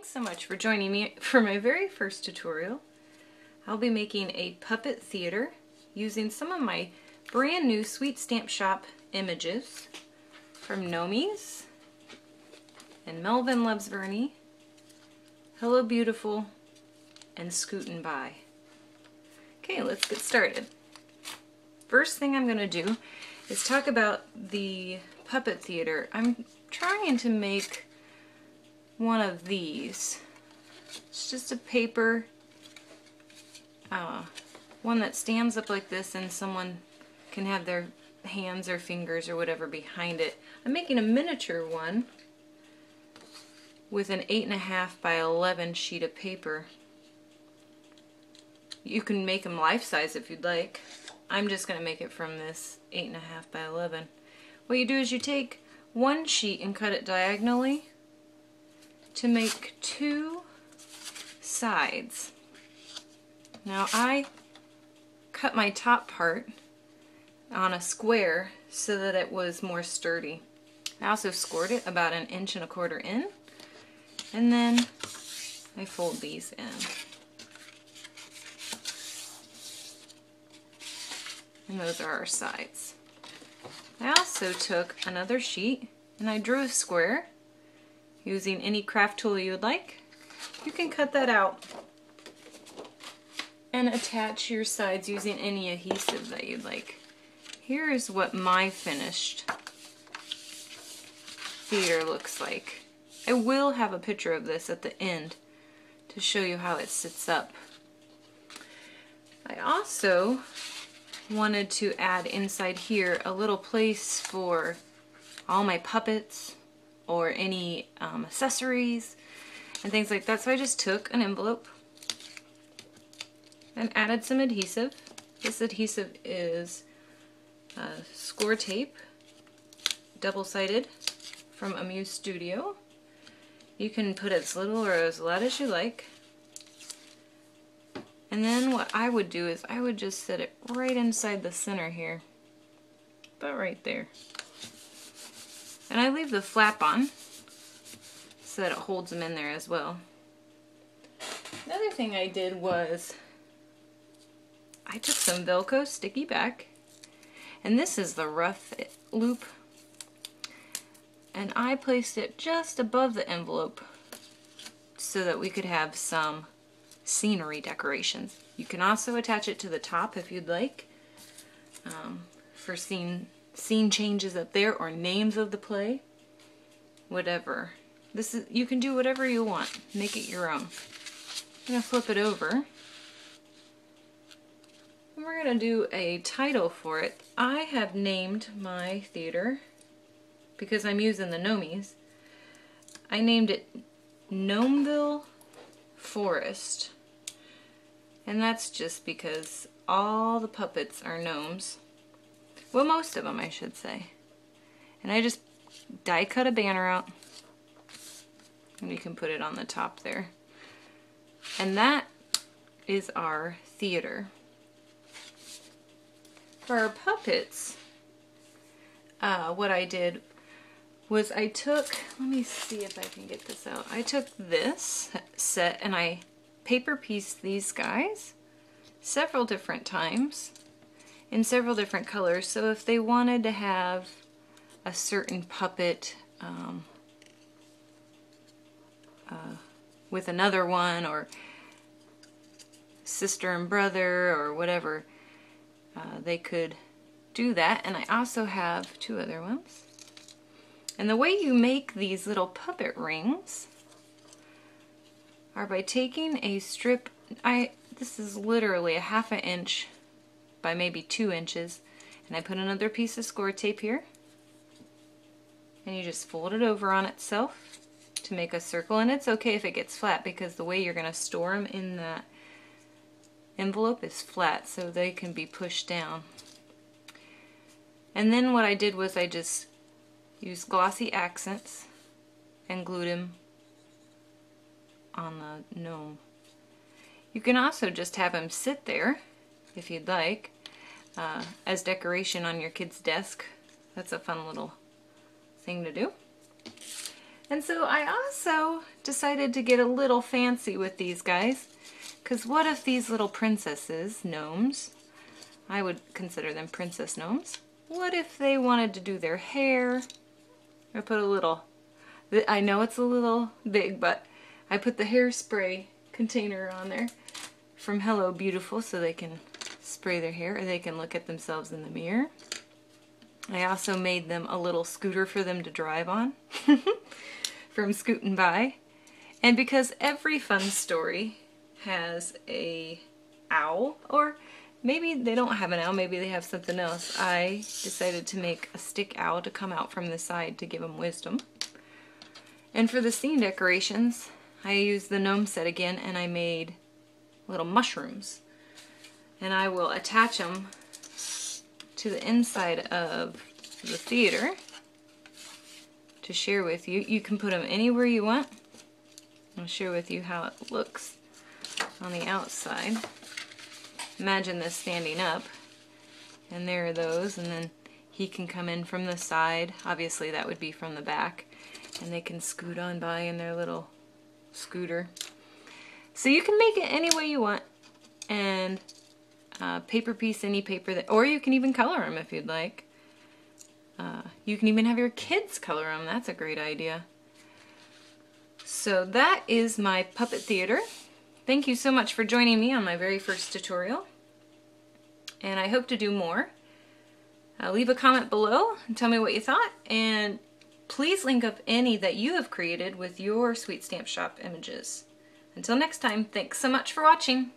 Thanks so much for joining me for my very first tutorial. I'll be making a puppet theater using some of my brand new Sweet Stamp Shop images from Gnomes and Melvin Loves Vernie, Hello Beautiful, and Scootin' By. Okay, let's get started. First thing I'm going to do is talk about the puppet theater. I'm trying to make one of these. It's just a paper, one that stands up like this and someone can have their hands or fingers or whatever behind it. I'm making a miniature one with an 8.5 by 11 sheet of paper. You can make them life-size if you'd like. I'm just going to make it from this 8.5 by 11. What you do is you take one sheet and cut it diagonally to make two sides. Now I cut my top part on a square so that it was more sturdy. I also scored it about 1.25 inches in, and then I fold these in. And those are our sides. I also took another sheet and I drew a square using any craft tool you would like. You can cut that out and attach your sides using any adhesive that you'd like. Here is what my finished theater looks like. I will have a picture of this at the end to show you how it sits up. I also wanted to add inside here a little place for all my puppets or any accessories and things like that. So I just took an envelope and added some adhesive. This adhesive is score tape, double-sided, from Amuse Studio. You can put as little or as lot as you like. And then what I would do is I would just set it right inside the center here, about right there. And I leave the flap on so that it holds them in there as well. Another thing I did was I took some Velcro sticky back, and this is the rough loop, and I placed it just above the envelope so that we could have some scenery decorations. You can also attach it to the top if you'd like, for scene changes up there or names of the play, whatever. This is, you can do whatever you want. Make it your own. I'm going to flip it over, and we're going to do a title for it. I have named my theater, because I'm using the Gnomies, I named it Gnomeville Forest. And that's just because all the puppets are gnomes. Well, most of them, I should say. And I just die cut a banner out, and you can put it on the top there. And that is our theater. For our puppets, what I did was I took, let me see if I can get this out. I took this set and I paper pieced these guys several different times in several different colors. So if they wanted to have a certain puppet with another one, or sister and brother or whatever, they could do that. And I also have two other ones. And the way you make these little puppet rings are by taking a strip, this is literally 1/2 inch by maybe 2 inches, and I put another piece of score tape here, and you just fold it over on itself to make a circle. And it's okay if it gets flat, because the way you're going to store them in that envelope is flat, so they can be pushed down. And then what I did was I just used glossy accents and glued them on the gnome. You can also just have them sit there if you'd like, as decoration on your kid's desk. That's a fun little thing to do. And so I also decided to get a little fancy with these guys, because what if these little princesses, gnomes, I would consider them princess gnomes, what if they wanted to do their hair? I put a little, I know it's a little big, but I put the hairspray container on there from Hello Beautiful so they can spray their hair or they can look at themselves in the mirror. I also made them a little scooter for them to drive on from Scootin' By. And because every fun story has a owl, or maybe they don't have an owl, maybe they have something else, I decided to make a stick owl to come out from the side to give them wisdom. And for the scene decorations, I used the gnome set again and I made little mushrooms. And I will attach them to the inside of the theater to share with you. You can put them anywhere you want. I'll share with you how it looks on the outside. Imagine this standing up, and there are those, and then he can come in from the side. Obviously that would be from the back, and they can scoot on by in their little scooter. So you can make it any way you want, and paper piece any paper that, or you can even color them if you'd like. You can even have your kids color them. That's a great idea. So that is my puppet theater. Thank you so much for joining me on my very first tutorial, and I hope to do more. Leave a comment below and tell me what you thought, and please link up any that you have created with your Sweet Stamp Shop images. Until next time, thanks so much for watching.